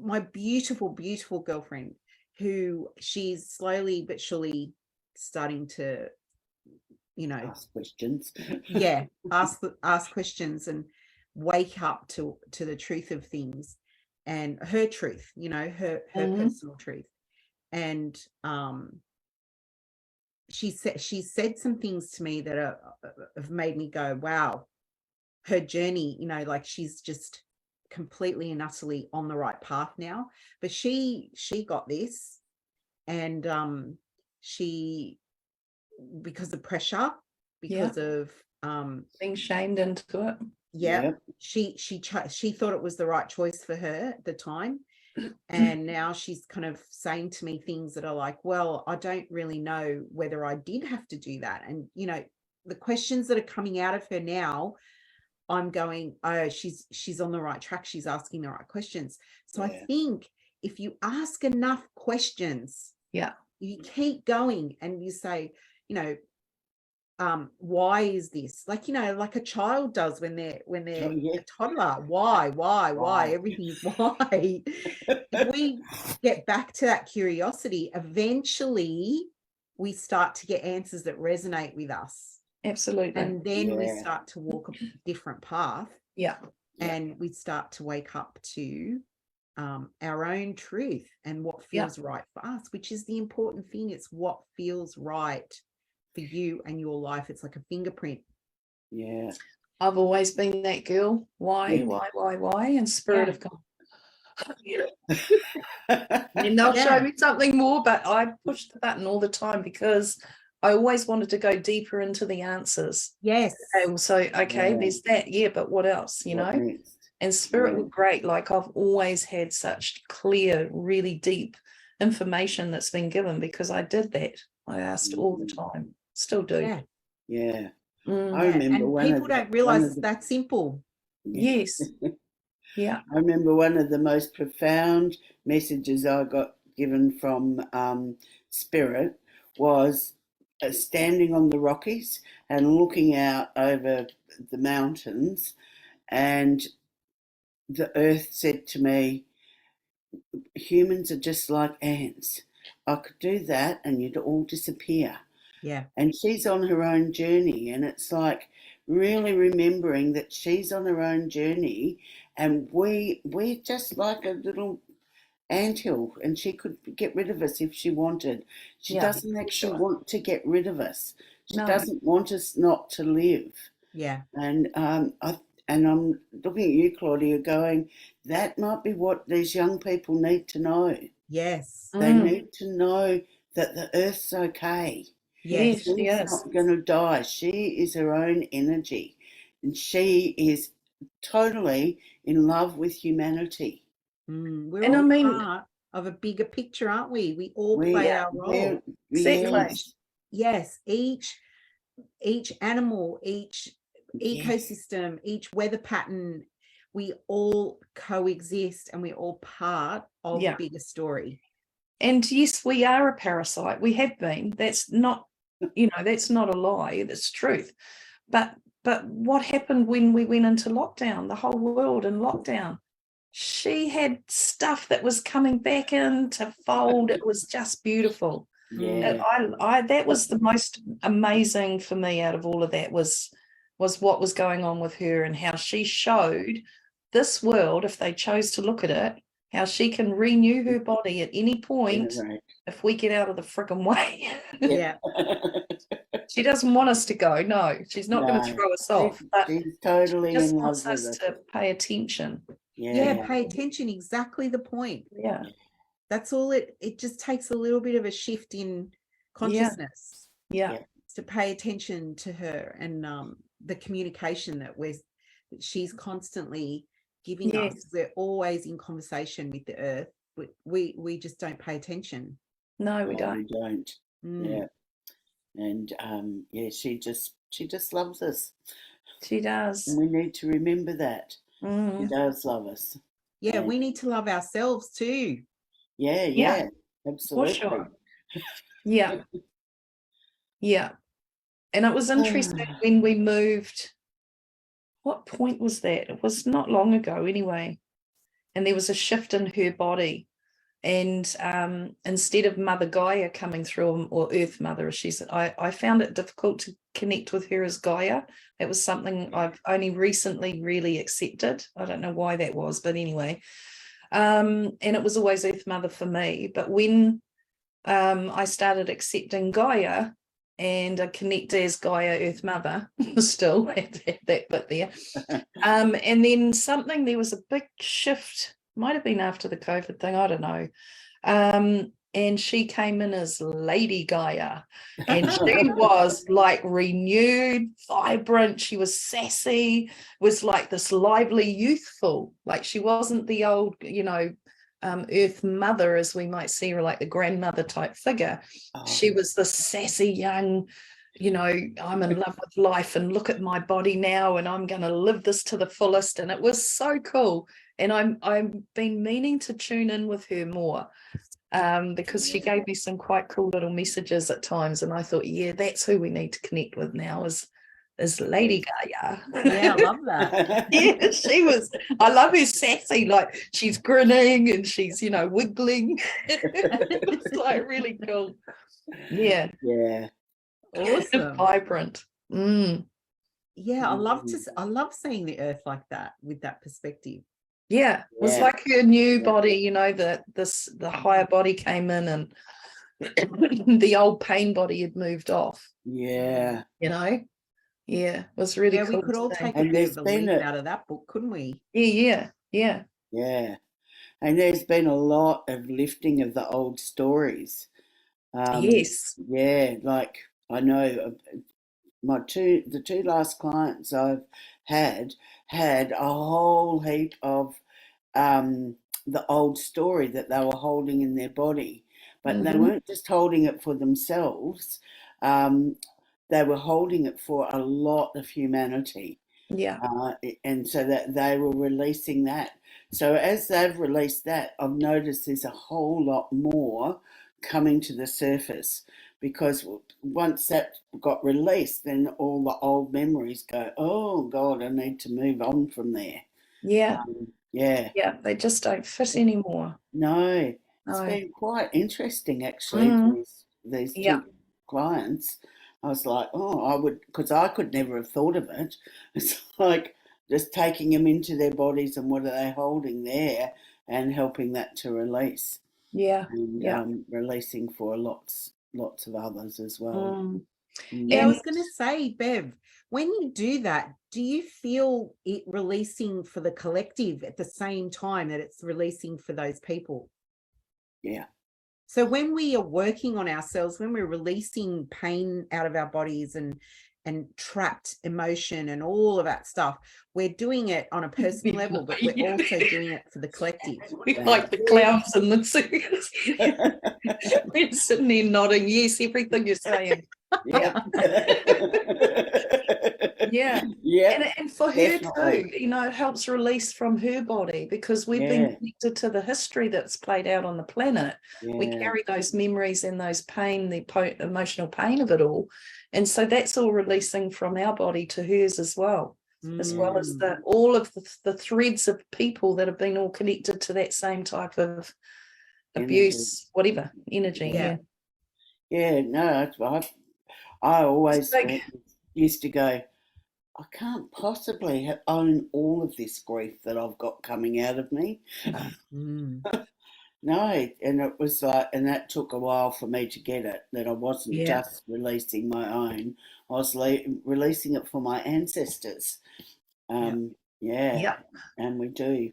My beautiful, beautiful girlfriend, who she's slowly but surely starting to ask questions. Yeah, ask questions and wake up to the truth of things and her truth, her personal truth. And she said some things to me that have made me go, wow, her journey, like she's just completely and utterly on the right path now. But she got this, and she, because of pressure, because of being shamed into it. Yep. She thought it was the right choice for her at the time. And now she's kind of saying to me things that are like, well, I don't really know whether I did have to do that. And, the questions that are coming out of her now, I'm going, oh, she's on the right track. She's asking the right questions. So I think if you ask enough questions, you keep going and you say, why is this, like a child does when they're a toddler, why everything's why. If we get back to that curiosity, eventually we start to get answers that resonate with us. Absolutely. And then we start to walk a different path. And we start to wake up to our own truth and what feels right for us, which is the important thing. It's what feels right for you and your life. It's like a fingerprint. I've always been that girl. Why? And Spirit of God. And they'll show me something more, but I push the button all the time because I always wanted to go deeper into the answers. And so, okay, there's that. But what else, And Spirit were great. Like, I've always had such clear, really deep information that's been given because I did that. I asked all the time. Still do. I remember, and people don't realize it's that simple. Yes. I remember one of the most profound messages I got given from Spirit was standing on the Rockies and looking out over the mountains, and the earth said to me, humans are just like ants. I could do that and you'd all disappear. And she's on her own journey, and it's like really remembering that she's on her own journey, and we're just like a little anthill, and she could get rid of us if she wanted. She doesn't actually want to get rid of us. She doesn't want us not to live. And I'm looking at you, Claudia, going, that might be what these young people need to know. They need to know that the earth's okay. She's not going to die. She is her own energy, and she is totally in love with humanity. We're all part of a bigger picture, aren't we? We all play our role. Yes. Each animal, each ecosystem, each weather pattern, we all coexist and we're all part of a bigger story. And yes, we are a parasite. We have been. That's not, that's not a lie. That's truth. But what happened when we went into lockdown, the whole world in lockdown? She had stuff that was coming back into fold. It was just beautiful. That was the most amazing for me out of all of that was what was going on with her, and how she showed this world, if they chose to look at it, how she can renew her body at any point if we get out of the friggin' way. She doesn't want us to go. No, she's not going to throw us off. But she's totally she just in love wants with us us. to pay attention. Pay attention. Exactly the point. That's all. It just takes a little bit of a shift in consciousness. To pay attention to her and the communication that she's constantly giving us. We're always in conversation with the earth. We just don't pay attention. No, we don't. We don't. And she just loves us. She does. And we need to remember that. She does love us. We need to love ourselves too. Absolutely. For sure. And it was interesting when we moved. What point was that? It was not long ago anyway. And there was a shift in her body. And instead of Mother Gaia coming through, or Earth Mother, as she said, I found it difficult to connect with her as Gaia. It was something I've only recently really accepted. I don't know why that was, but anyway. And it was always Earth Mother for me. But when I started accepting Gaia and I connect as Gaia Earth Mother, still at that bit there. And then there was a big shift, might have been after the COVID thing, I don't know. And she came in as Lady Gaia, and she was like renewed, vibrant. She was sassy, was like this lively, youthful. Like she wasn't the old, Earth Mother, as we might see her, like the grandmother type figure. She was the sassy young, I'm in love with life and look at my body now and I'm going to live this to the fullest. And it was so cool. And I've been meaning to tune in with her more. Because she gave me some quite cool little messages at times, and I thought, yeah, that's who we need to connect with now is Lady Gaia. Yeah, I love that. Yeah, she was. I love her sassy, like she's grinning and she's wiggling. It's like really cool. Yeah, awesome, vibrant. Yeah, I love seeing the earth like that, with that perspective. Yeah, it was like her new body, the higher body came in and the old pain body had moved off. Yeah. It was really cool. We could all take a bit of a leaf out of that book, couldn't we? Yeah. And there's been a lot of lifting of the old stories. Yes. Yeah, like I know the two last clients I've had a whole heap of the old story that they were holding in their body, but they weren't just holding it for themselves. They were holding it for a lot of humanity. Yeah. And so that they were releasing that. So as they've released that, I've noticed there's a whole lot more coming to the surface, because once that got released, then all the old memories go, oh God, I need to move on from there. Yeah. Yeah, they just don't fit anymore. No, it's been quite interesting actually. These two clients, I was like, because I could never have thought of it. It's like just taking them into their bodies and what are they holding there, and helping that to release. And releasing for lots of others as well. Yeah, I was going to say, Bev, when you do that, do you feel it releasing for the collective at the same time that it's releasing for those people? Yeah. So when we are working on ourselves, when we're releasing pain out of our bodies and trapped emotion and all of that stuff, we're doing it on a personal level, but we're also doing it for the collective. We like the clowns in the circus. We're sitting there nodding, yes, everything you're saying. Yeah. And for her too, it helps release from her body, because we've been connected to the history that's played out on the planet. We carry those memories and those pain, the emotional pain of it all, and so that's all releasing from our body to hers as well, as well as all of the threads of people that have been all connected to that same type of abuse, whatever energy. No, I always used to go, I can't possibly own all of this grief that I've got coming out of me. No, and it was like, and that took a while for me to get it, that I wasn't just releasing my own, I was releasing it for my ancestors. And we do.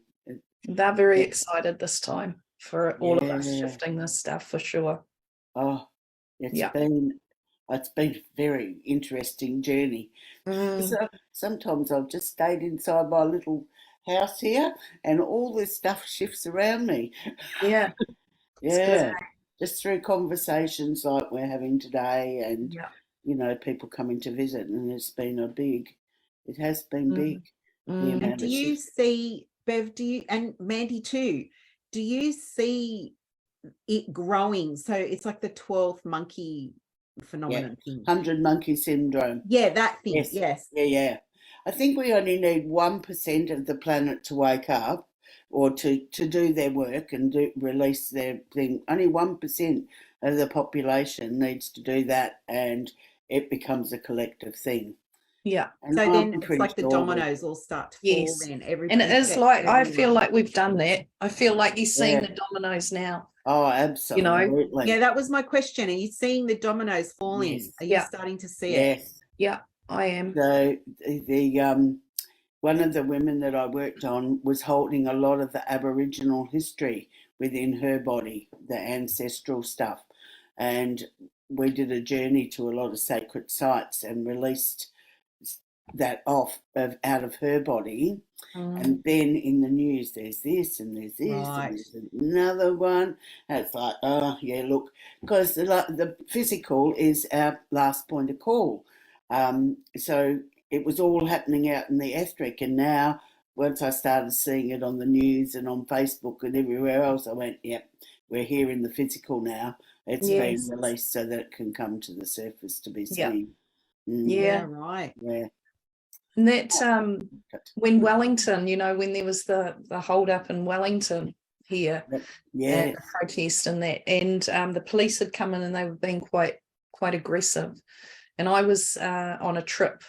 They're very excited this time for all of us shifting this stuff, for sure. Oh, it's been a very interesting journey. So sometimes I've just stayed inside my little house here and all this stuff shifts around me. Just through conversations like we're having today, and people coming to visit, and it has been big. And do you see, Bev, and Mandy too, do you see it growing? So it's like the 12th monkey phenomenon thing. 100 monkey syndrome. Yeah, that thing. Yes. Yeah. I think we only need 1% of the planet to wake up or to do their work and release their thing. Only 1% of the population needs to do that, and it becomes a collective thing. Yeah. And so then it's pretty like the sure dominoes all start to fall. Yes. Then And it is like, I feel everyone. like we've done that. I feel like you're seeing Yeah. the dominoes now. Oh, absolutely. Yeah, that was my question. Are you seeing the dominoes falling? Yes. Are you Yeah. starting to see it? Yes. Yeah, I am. So the one of the women that I worked on was holding a lot of the Aboriginal history within her body, the ancestral stuff. And we did a journey to a lot of sacred sites and released that out of her body. And then in the news, there's this and there's this Right. and there's another one. And it's like, oh, yeah, look, because the physical is our last point of call. So it was all happening out in the etheric. And now, once I started seeing it on the news and on Facebook and everywhere else, I went, yep, we're here in the physical now. It's Yes. been released so that it can come to the surface to be Yeah. seen. Yeah, right. Yeah. And that when Wellington, when there was the hold up in Wellington here, Yeah, the protest and that, and the police had come in and they were being quite aggressive. And I was on a trip,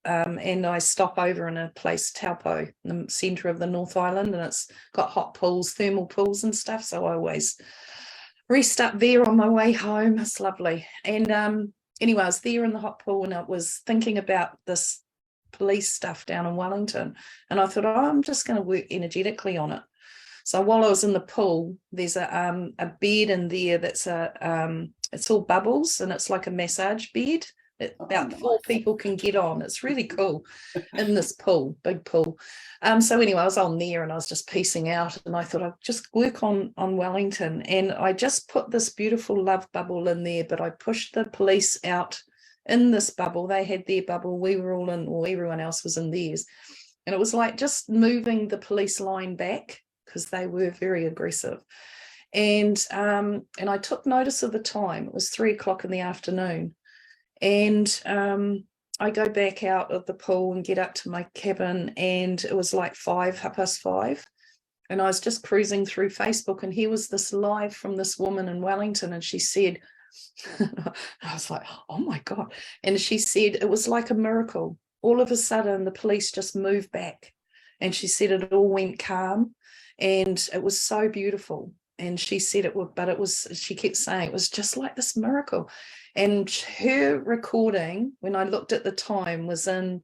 and I stop over in a place, Taupo, in the centre of the North Island, and it's got hot pools, thermal pools and stuff. So I always rest up there on my way home. It's lovely. And anyway, I was there in the hot pool and I was thinking about this police stuff down in Wellington, and I thought, I'm just going to work energetically on it. So while I was in the pool, there's a bed in there that's it's all bubbles, and it's like a massage bed that about 4 people can get on. It's really cool in this pool, big pool. So anyway, I was on there and I was just piecing out, and I thought I'd just work on Wellington, and I just put this beautiful love bubble in there, but I pushed the police out in this bubble. They had their bubble, we were all in, or everyone else was in theirs, and it was like just moving the police line back because they were very aggressive. And I took notice of the time. It was 3:00 in the afternoon, and I go back out of the pool and get up to my cabin, and it was like 5:30, and I was just cruising through Facebook, and here was this live from this woman in Wellington, and she said, I was like, oh my God. And she said it was like a miracle. All of a sudden, the police just moved back. And she said it all went calm. And it was so beautiful. And she said it would, but it was, she kept saying it was just like this miracle. And her recording, when I looked at the time, was in,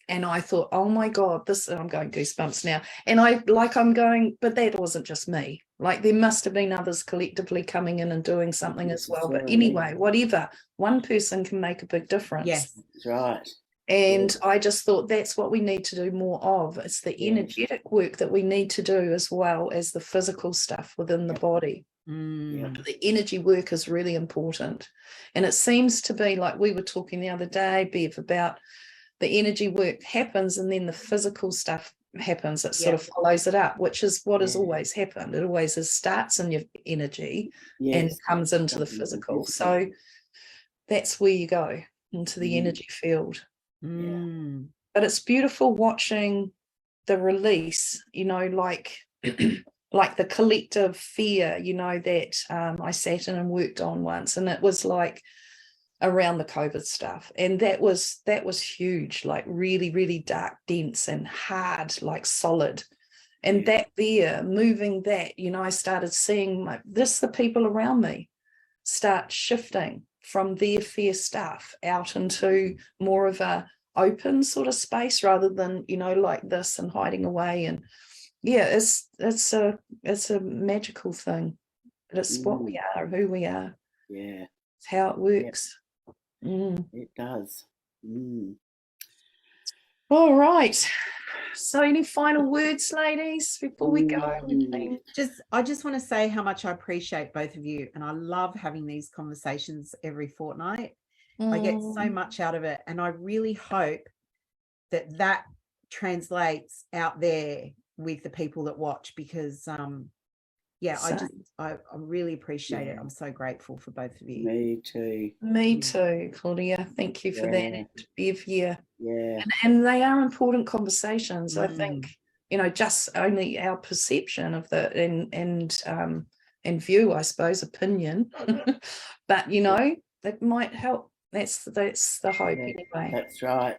and I thought, oh my God, I'm going goosebumps now. And I'm going, but that wasn't just me. Like there must have been others collectively coming in and doing something as well. But anyway, whatever, one person can make a big difference. Yes, that's right. And I just thought that's what we need to do more of. It's the energetic work that we need to do as well as the physical stuff within the body. The energy work is really important. And it seems to be like we were talking the other day, Bev, about the energy work happens and then the physical stuff happens. It sort of follows it up, which is what has always happened. It always starts in your energy and comes into the physical. So that's where you go, into the energy field. But it's beautiful watching the release, like like the collective fear, that I sat in and worked on once, and it was like around the COVID stuff, and that was huge, like really, really dark, dense and hard, like solid. And that fear, moving that, I started seeing the people around me start shifting from their fear stuff out into more of a open sort of space rather than, like this and hiding away. And it's a magical thing. It's what we are, who we are. Yeah. It's how it works. It does. All right. So any final words, ladies, before we go? I just want to say how much I appreciate both of you, and I love having these conversations every fortnight. I get so much out of it, and I really hope that translates out there with the people that watch, because I really appreciate it. I'm so grateful for both of you. Me too, Claudia. Thank you for that. And Bev, yeah. And they are important conversations. I think just only our perception of the and view, I suppose, opinion. But that might help. That's the hope, anyway. That's right.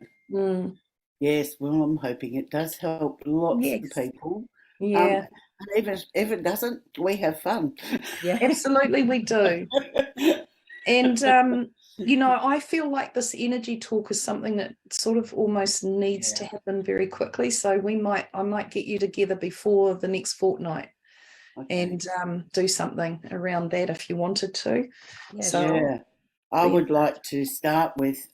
Yes, well, I'm hoping it does help lots of people. Yeah. And even if it doesn't, we have fun. Yeah, absolutely, we do. And I feel like this energy talk is something that sort of almost needs to happen very quickly. So I might get you together before the next fortnight. Okay. And do something around that if you wanted to. I would like to start with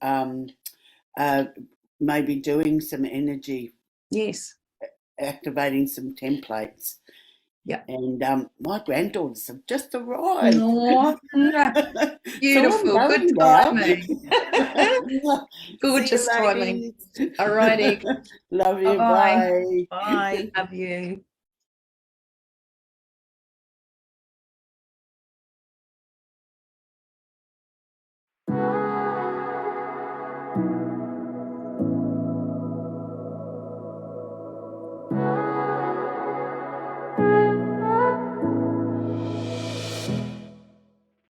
maybe doing some energy. Yes. Activating some templates. Yeah. And my granddaughters have just arrived. Oh, beautiful. So good timing. Gorgeous timing. All righty. Love you. Bye. Bye. Bye. Love you.